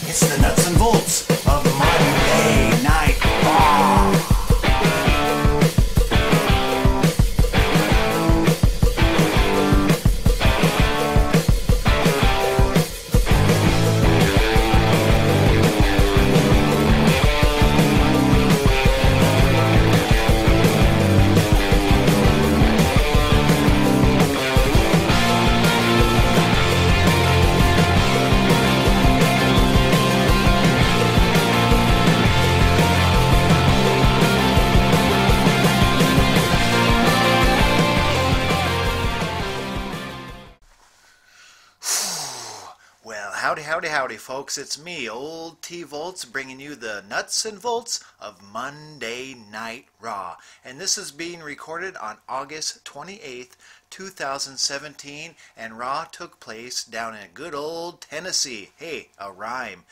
It's the nuts and bolts of Monday Night Raw. Howdy folks, it's me, Ol T Voeltz, bringing you the nuts and bolts of Monday Night Raw. And this is being recorded on August 28th, 2017, and Raw took place down in good old Tennessee. Hey, a rhyme.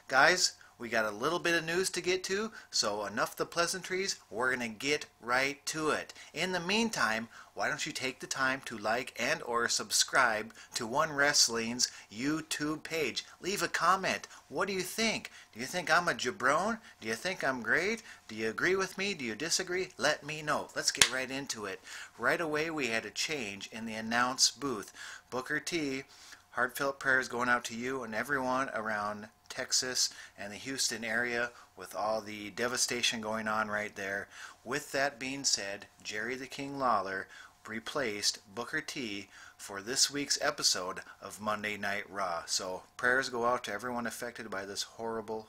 Guys, we got a little bit of news to get to, so enough the pleasantries, we're going to get right to it. In the meantime, why don't you take the time to like and or subscribe to One Wrestling's YouTube page. Leave a comment. What do you think? Do you think I'm a jabron? Do you think I'm great? Do you agree with me? Do you disagree? Let me know. Let's get right into it. Right away we had a change in the announce booth. Booker T, heartfelt prayers going out to you and everyone around Texas and the Houston area with all the devastation going on right there. With that being said, Jerry the King Lawler replaced Booker T for this week's episode of Monday Night Raw. So prayers go out to everyone affected by this horrible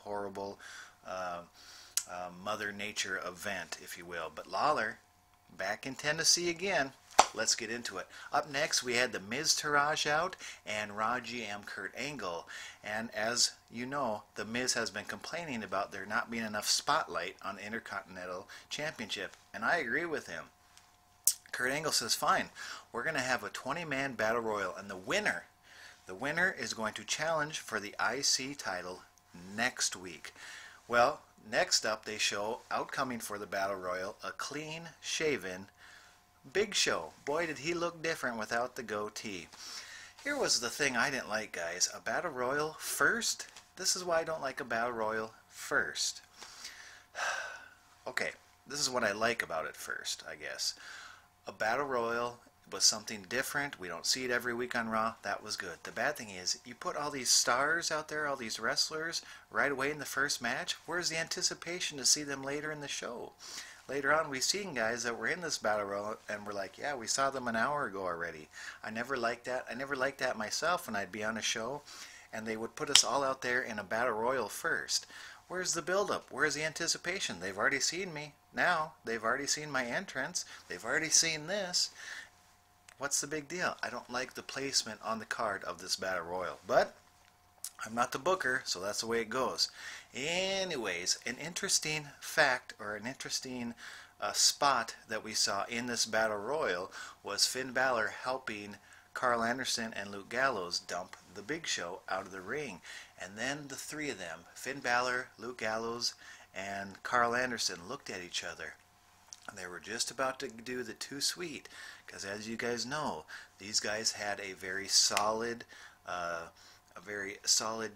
Mother Nature event, if you will. But Lawler back in Tennessee again. Let's get into it. Up next, we had the Miz Taraj out and Raw GM Kurt Angle. And as you know, the Miz has been complaining about there not being enough spotlight on the Intercontinental Championship. And I agree with him. Kurt Angle says, fine, we're going to have a 20-man battle royal. And the winner is going to challenge for the IC title next week. Well, next up, they show outcoming for the battle royal a clean-shaven Big Show. Boy, did he look different without the goatee. Here was the thing I didn't like, guys. A battle royal first? This is why I don't like a battle royal first. Okay, this is what I like about it first, I guess. A battle royal was something different. We don't see it every week on Raw. That was good. The bad thing is, you put all these stars out there, all these wrestlers, right away in the first match. Where's the anticipation to see them later in the show? Later on, we've seen guys that were in this battle royal, and we're like, yeah, we saw them an hour ago already. I never liked that. I never liked that myself when I'd be on a show, and they would put us all out there in a battle royal first. Where's the build-up? Where's the anticipation? They've already seen me. Now, they've already seen my entrance. They've already seen this. What's the big deal? I don't like the placement on the card of this battle royal, but I'm not the booker, so that's the way it goes. Anyways, an interesting fact, or an interesting spot that we saw in this battle royal was Finn Balor helping Carl Anderson and Luke Gallows dump the Big Show out of the ring. And then the three of them, Finn Balor, Luke Gallows, and Carl Anderson, looked at each other. And they were just about to do the too sweet, because as you guys know, these guys had a very solid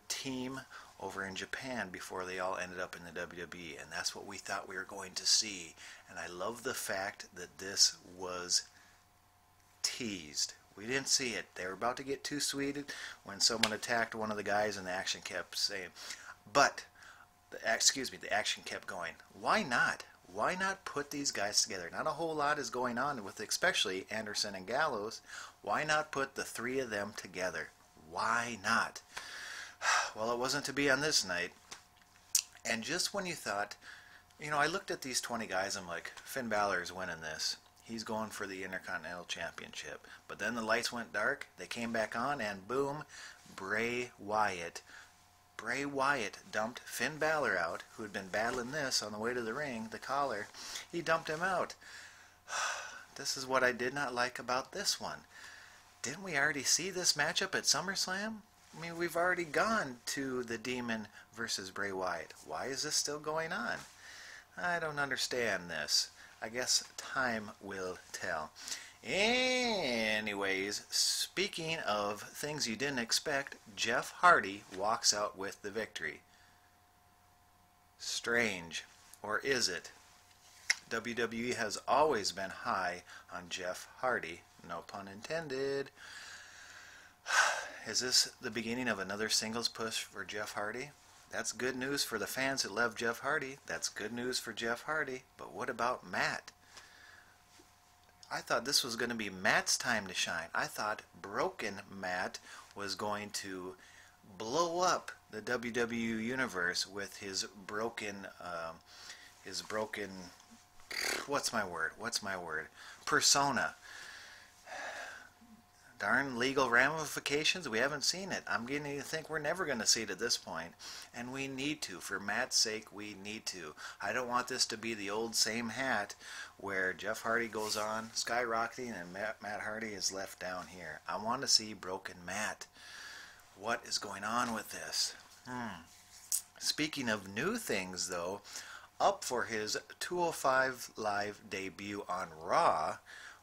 team over in Japan before they all ended up in the WWE, and that's what we thought we were going to see. And I love the fact that this was teased. We didn't see it. They were about to get too sweeted when someone attacked one of the guys, and the action kept saying, but the action kept going. Why not? Why not put these guys together? Not a whole lot is going on with especially Anderson and Gallows. Why not put the three of them together? Why not? Well, it wasn't to be on this night. And just when you thought, you know, I looked at these 20 guys, I'm like, Finn Balor is winning this. He's going for the Intercontinental Championship. But then the lights went dark, they came back on, and boom, Bray Wyatt dumped Finn Balor out, who had been battling this on the way to the ring, the collar. He dumped him out. This is what I did not like about this one. Didn't we already see this matchup at SummerSlam? I mean, we've already gone to the Demon versus Bray Wyatt. Why is this still going on? I don't understand this. I guess time will tell. Anyways, speaking of things you didn't expect, Jeff Hardy walks out with the victory. Strange. Or is it? WWE has always been high on Jeff Hardy. No pun intended. Is this the beginning of another singles push for Jeff Hardy? That's good news for the fans that love Jeff Hardy. That's good news for Jeff Hardy. But what about Matt? I thought this was going to be Matt's time to shine. I thought broken Matt was going to blow up the WWE universe with his broken, what's my word? Persona. Darn legal ramifications, we haven't seen it. I'm beginning to think we're never going to see it at this point. And we need to. For Matt's sake, we need to. I don't want this to be the old same hat where Jeff Hardy goes on skyrocketing and Matt Hardy is left down here. I want to see broken Matt. What is going on with this? Speaking of new things, though, up for his 205 Live debut on Raw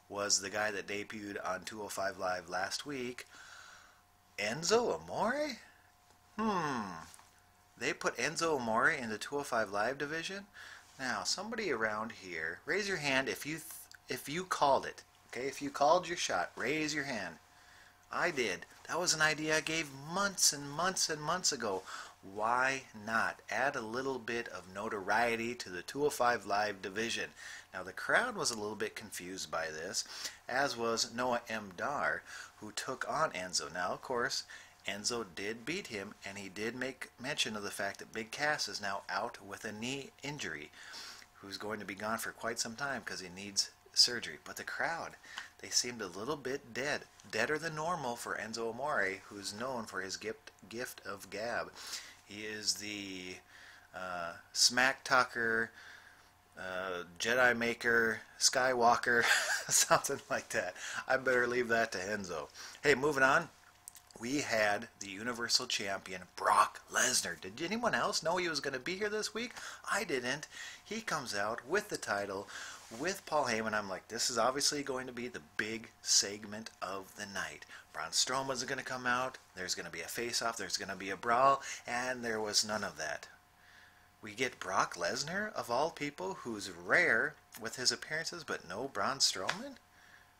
was the guy that debuted on 205 Live last week, Enzo Amore? They put Enzo Amore in the 205 Live division? Now, somebody around here, raise your hand if you called it. Okay, if you called your shot, raise your hand. I did. That was an idea I gave months and months and months ago. Why not add a little bit of notoriety to the 205 Live division? Now the crowd was a little bit confused by this, as was Noah M. Dar, who took on Enzo. Now of course, Enzo did beat him, and he did make mention of the fact that Big Cass is now out with a knee injury, who's going to be gone for quite some time because he needs surgery. But the crowd, they seemed a little bit deader than normal for Enzo Amore, who's known for his gift of gab. He is the smack talker, Jedi maker, Skywalker, something like that. I better leave that to Enzo. Hey, moving on. We had the Universal Champion, Brock Lesnar. Did anyone else know he was going to be here this week? I didn't. He comes out with the title, with Paul Heyman. I'm like, this is obviously going to be the big segment of the night. Braun Strowman's going to come out. There's going to be a face-off. There's going to be a brawl. And there was none of that. We get Brock Lesnar, of all people, who's rare with his appearances, but no Braun Strowman?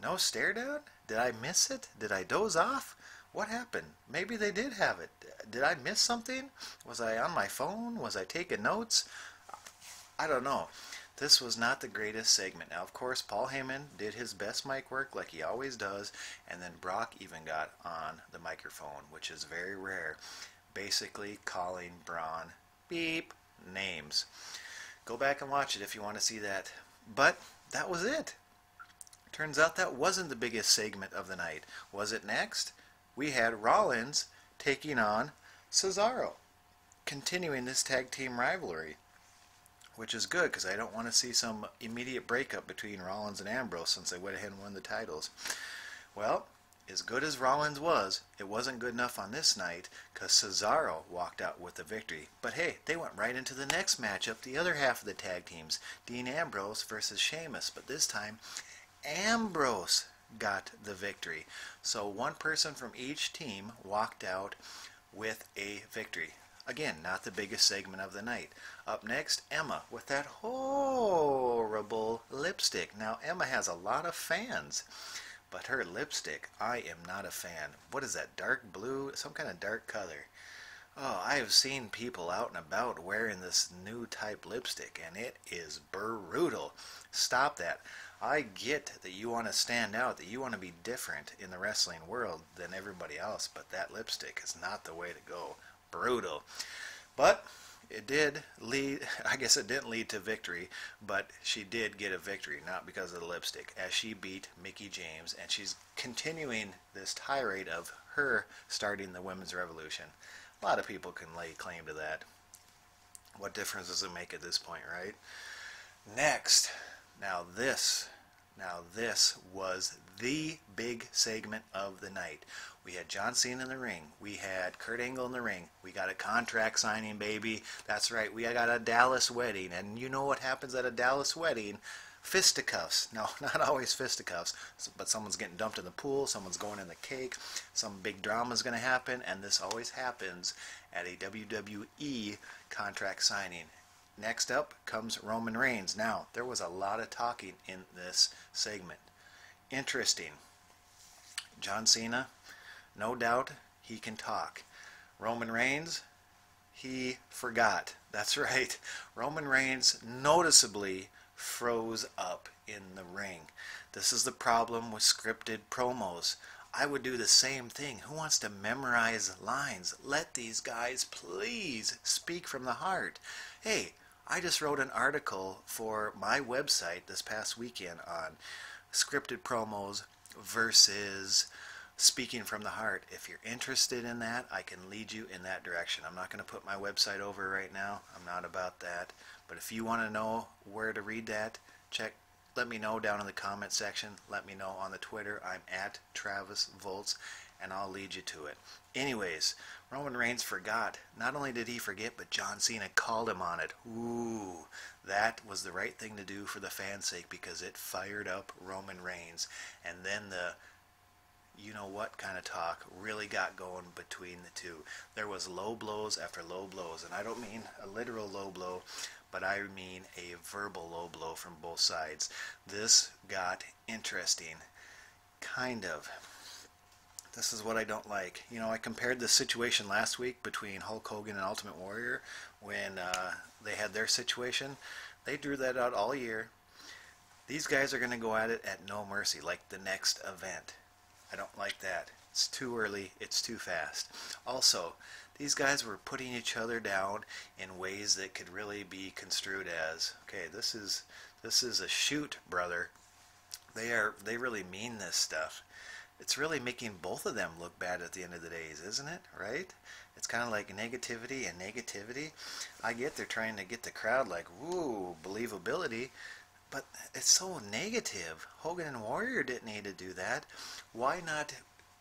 No stare down? Did I miss it? Did I doze off? What happened? Maybe they did have it. Did I miss something? Was I on my phone? Was I taking notes? I don't know. This was not the greatest segment. Now, of course, Paul Heyman did his best mic work like he always does, and then Brock even got on the microphone, which is very rare, basically calling Braun beep names. Go back and watch it if you want to see that. But that was it. Turns out that wasn't the biggest segment of the night. Was it next? We had Rollins taking on Cesaro, continuing this tag team rivalry, which is good because I don't want to see some immediate breakup between Rollins and Ambrose since they went ahead and won the titles. Well, as good as Rollins was, it wasn't good enough on this night because Cesaro walked out with the victory. But hey, they went right into the next matchup, the other half of the tag teams, Dean Ambrose versus Sheamus. But this time, Ambrose got the victory. So one person from each team walked out with a victory. Again, not the biggest segment of the night. Up next, Emma with that horrible lipstick. Now, Emma has a lot of fans, but her lipstick, I am not a fan. What is that, dark blue? Some kind of dark color. Oh, I have seen people out and about wearing this new type lipstick, and it is brutal. Stop that. I get that you want to stand out, that you want to be different in the wrestling world than everybody else, but that lipstick is not the way to go. Brutal. But it did lead, I guess it didn't lead to victory, but she did get a victory, not because of the lipstick, as she beat Mickie James, and she's continuing this tirade of her starting the women's revolution. A lot of people can lay claim to that. What difference does it make at this point, right? Next, now this was the big segment of the night. We had John Cena in the ring. We had Kurt Angle in the ring. We got a contract signing, baby. That's right, we got a Dallas wedding. And you know what happens at a Dallas wedding? Fisticuffs. No, not always fisticuffs, but someone's getting dumped in the pool, someone's going in the cake, some big drama is going to happen, and this always happens at a WWE contract signing. Next up comes Roman Reigns. Now, there was a lot of talking in this segment. Interesting. John Cena, no doubt he can talk. Roman Reigns, he forgot. That's right. Roman Reigns noticeably froze up in the ring. This is the problem with scripted promos. I would do the same thing. Who wants to memorize lines? Let these guys please speak from the heart. Hey, I just wrote an article for my website this past weekend on scripted promos versus speaking from the heart. If you're interested in that, I can lead you in that direction. I'm not going to put my website over right now. I'm not about that. But if you want to know where to read that, let me know down in the comment section. Let me know on the Twitter. I'm at Travis Voeltz, and I'll lead you to it. Anyways, Roman Reigns forgot. Not only did he forget, but John Cena called him on it. Ooh, that was the right thing to do for the fans' sake, because it fired up Roman Reigns. And then the you-know-what kind of talk really got going between the two. There was low blows after low blows, and I don't mean a literal low blow, but I mean a verbal low blow from both sides. This got interesting. Kind of. This is what I don't like. You know, I compared this situation last week between Hulk Hogan and Ultimate Warrior when they had their situation. They drew that out all year. These guys are going to go at it at no mercy, like the next event. I don't like that. It's too early. It's too fast. Also, these guys were putting each other down in ways that could really be construed as, okay, this is a shoot, brother. They really mean this stuff. It's really making both of them look bad at the end of the day, isn't it? Right? It's kind of like negativity and negativity. I get they're trying to get the crowd like, woo, believability. But it's so negative. Hogan and Warrior didn't need to do that. Why not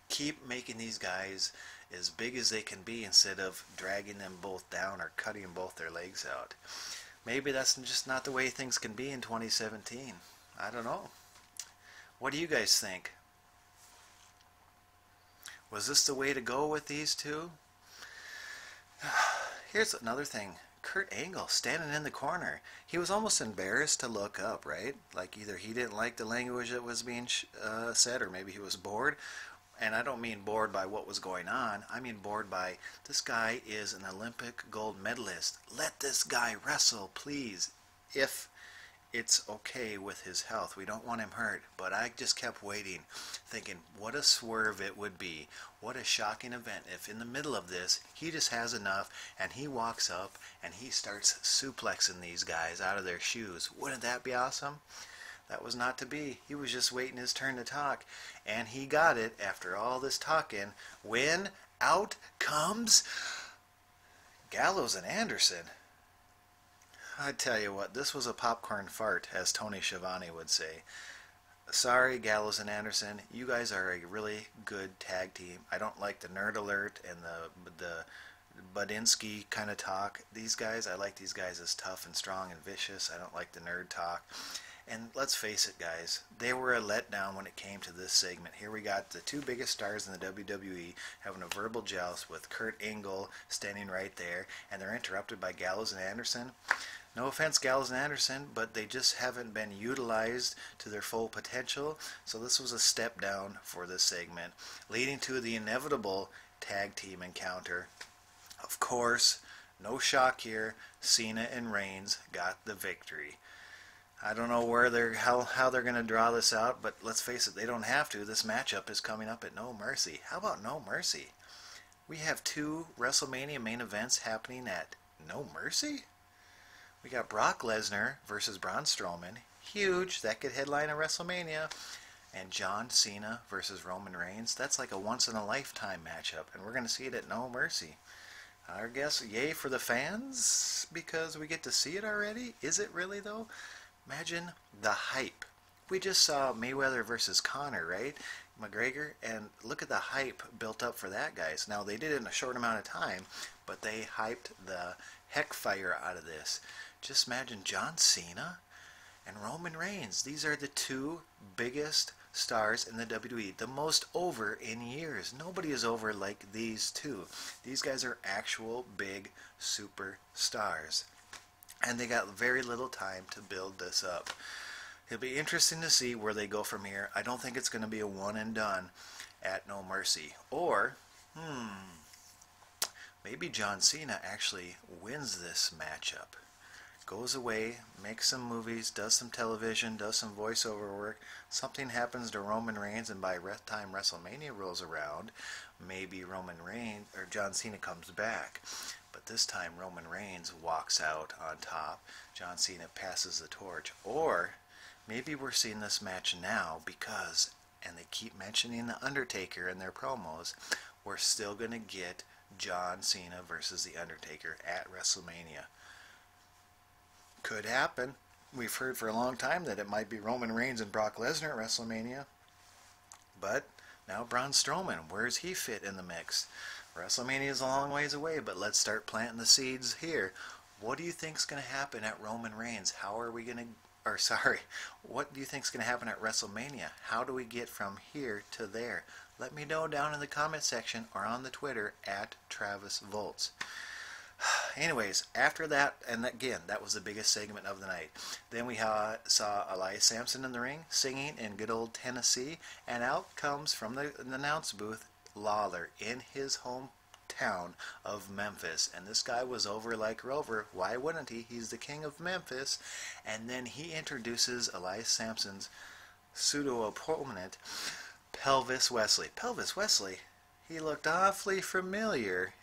keep making these guys as big as they can be instead of dragging them both down or cutting both their legs out? Maybe that's just not the way things can be in 2017. I don't know. What do you guys think? Was this the way to go with these two? Here's another thing. Kurt Angle standing in the corner. He was almost embarrassed to look up, right? Like either he didn't like the language that was being said, or maybe he was bored. And I don't mean bored by what was going on. I mean bored by, this guy is an Olympic gold medalist. Let this guy wrestle, please. If it's okay with his health. We don't want him hurt. But I just kept waiting, thinking, what a swerve it would be. What a shocking event if in the middle of this, he just has enough and he walks up and he starts suplexing these guys out of their shoes. Wouldn't that be awesome? That was not to be. He was just waiting his turn to talk. And he got it after all this talking when out comes Gallows and Anderson. I tell you what, this was a popcorn fart, as Tony Schiavone would say. Sorry, Gallows and Anderson, you guys are a really good tag team. I don't like the nerd alert and the Budinsky kind of talk. These guys, I like these guys as tough and strong and vicious. I don't like the nerd talk. And let's face it, guys, they were a letdown when it came to this segment. Here we got the two biggest stars in the WWE having a verbal joust with Kurt Angle standing right there, and they're interrupted by Gallows and Anderson. No offense, Gallows and Anderson, but they just haven't been utilized to their full potential, so this was a step down for this segment, leading to the inevitable tag team encounter. Of course, no shock here, Cena and Reigns got the victory. I don't know how they're going to draw this out, but let's face it, they don't have to. This matchup is coming up at No Mercy. How about No Mercy? We have two WrestleMania main events happening at No Mercy? We got Brock Lesnar versus Braun Strowman. Huge. That could headline a WrestleMania. And John Cena versus Roman Reigns. That's like a once-in-a-lifetime matchup. And we're going to see it at No Mercy. I guess yay for the fans because we get to see it already. Is it really, though? Imagine the hype. We just saw Mayweather versus Conor, right? McGregor. And look at the hype built up for that, guys. Now, they did it in a short amount of time, but they hyped the heck fire out of this. Just imagine John Cena and Roman Reigns. These are the two biggest stars in the WWE, the most over in years. Nobody is over like these two. These guys are actual big superstars, and they got very little time to build this up. It'll be interesting to see where they go from here. I don't think it's going to be a one and done at No Mercy. Or, maybe John Cena actually wins this matchup. Goes away, makes some movies, does some television, does some voiceover work. Something happens to Roman Reigns, and by the time WrestleMania rolls around, maybe Roman Reigns or John Cena comes back. But this time Roman Reigns walks out on top. John Cena passes the torch. Or maybe we're seeing this match now because, and they keep mentioning The Undertaker in their promos, we're still going to get John Cena versus The Undertaker at WrestleMania. Could happen. We've heard for a long time that it might be Roman Reigns and Brock Lesnar at WrestleMania. But now Braun Strowman, where's he fit in the mix? WrestleMania is a long ways away, but let's start planting the seeds here. What do you think's going to happen at Roman Reigns? How are we going to, what do you think's going to happen at WrestleMania? How do we get from here to there? Let me know down in the comment section or on the Twitter at Travis Voeltz. Anyways, after that, and again, that was the biggest segment of the night. Then we saw Elias Sampson in the ring singing in good old Tennessee, and out comes from the announce booth Lawler in his hometown of Memphis. And this guy was over like Rover. Why wouldn't he? He's the king of Memphis. And then he introduces Elias Sampson's pseudo-opponent, Pelvis Wesley. Pelvis Wesley, he looked awfully familiar.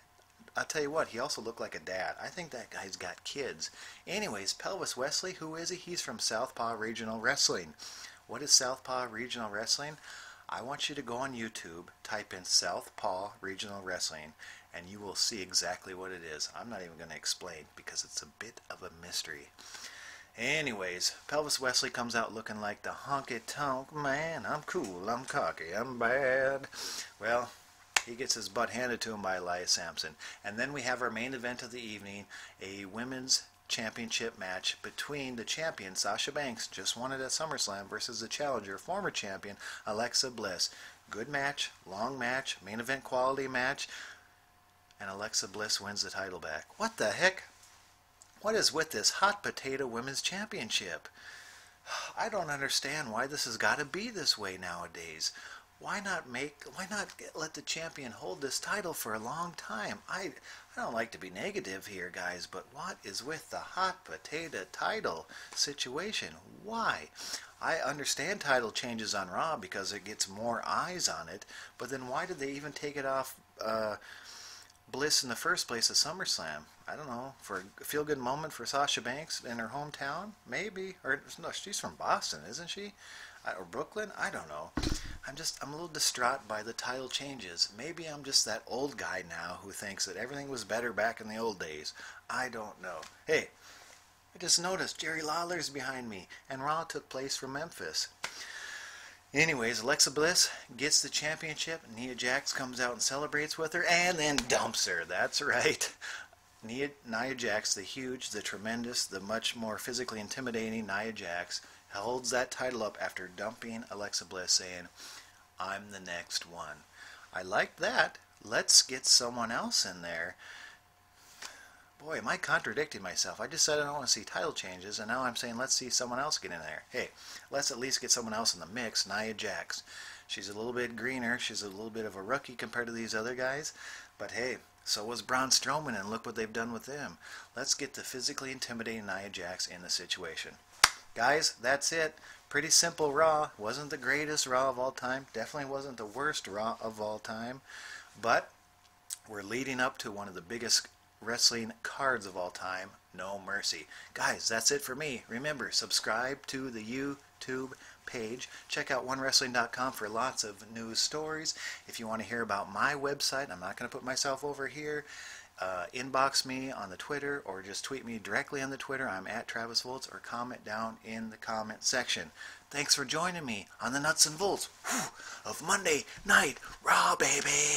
I'll tell you what, he also looked like a dad. I think that guy's got kids. Anyways, Pelvis Wesley, who is he? He's from Southpaw Regional Wrestling. What is Southpaw Regional Wrestling? I want you to go on YouTube, type in Southpaw Regional Wrestling, and you will see exactly what it is. I'm not even going to explain because it's a bit of a mystery. Anyways, Pelvis Wesley comes out looking like the honky-tonk man. I'm cool, I'm cocky, I'm bad. Well, he gets his butt handed to him by Elias Sampson. And then we have our main event of the evening, a women's championship match between the champion, Sasha Banks, just won it at SummerSlam, versus the challenger, former champion, Alexa Bliss. Good match, long match, main event quality match, and Alexa Bliss wins the title back. What the heck? What is with this hot potato women's championship? I don't understand why this has got to be this way nowadays. Why not let the champion hold this title for a long time? I don't like to be negative here, guys, but what is with the hot potato title situation? Why? I understand title changes on Raw because it gets more eyes on it, but then why did they even take it off Bliss in the first place at SummerSlam? I don't know, for a feel-good moment for Sasha Banks in her hometown? Maybe. Or, no, she's from Boston, isn't she? Or Brooklyn? I don't know. I'm a little distraught by the title changes. Maybe I'm just that old guy now who thinks that everything was better back in the old days. I don't know. Hey, I just noticed Jerry Lawler's behind me, and Raw took place from Memphis. Anyways, Alexa Bliss gets the championship. Nia Jax comes out and celebrates with her, and then dumps her. That's right. Nia Jax, the huge, the tremendous, the much more physically intimidating Nia Jax, holds that title up after dumping Alexa Bliss, saying, "I'm the next one." I like that. Let's get someone else in there. Boy, am I contradicting myself. I just said I don't want to see title changes, and now I'm saying let's see someone else get in there. Hey, let's at least get someone else in the mix. Nia Jax. She's a little bit greener. She's a little bit of a rookie compared to these other guys. But hey, so was Braun Strowman, and look what they've done with them. Let's get the physically intimidating Nia Jax in the situation. Guys, that's it. Pretty simple Raw. Wasn't the greatest Raw of all time. Definitely wasn't the worst Raw of all time. But we're leading up to one of the biggest wrestling cards of all time, No Mercy. Guys, that's it for me. Remember, subscribe to the YouTube page. Check out OneWrestling.com for lots of news stories. If you want to hear about my website, I'm not going to put myself over here. Inbox me on the Twitter or just tweet me directly on the Twitter. I'm at Travis Voeltz, or comment down in the comment section. Thanks for joining me on the Nuts and Bolts of Monday Night Raw, baby.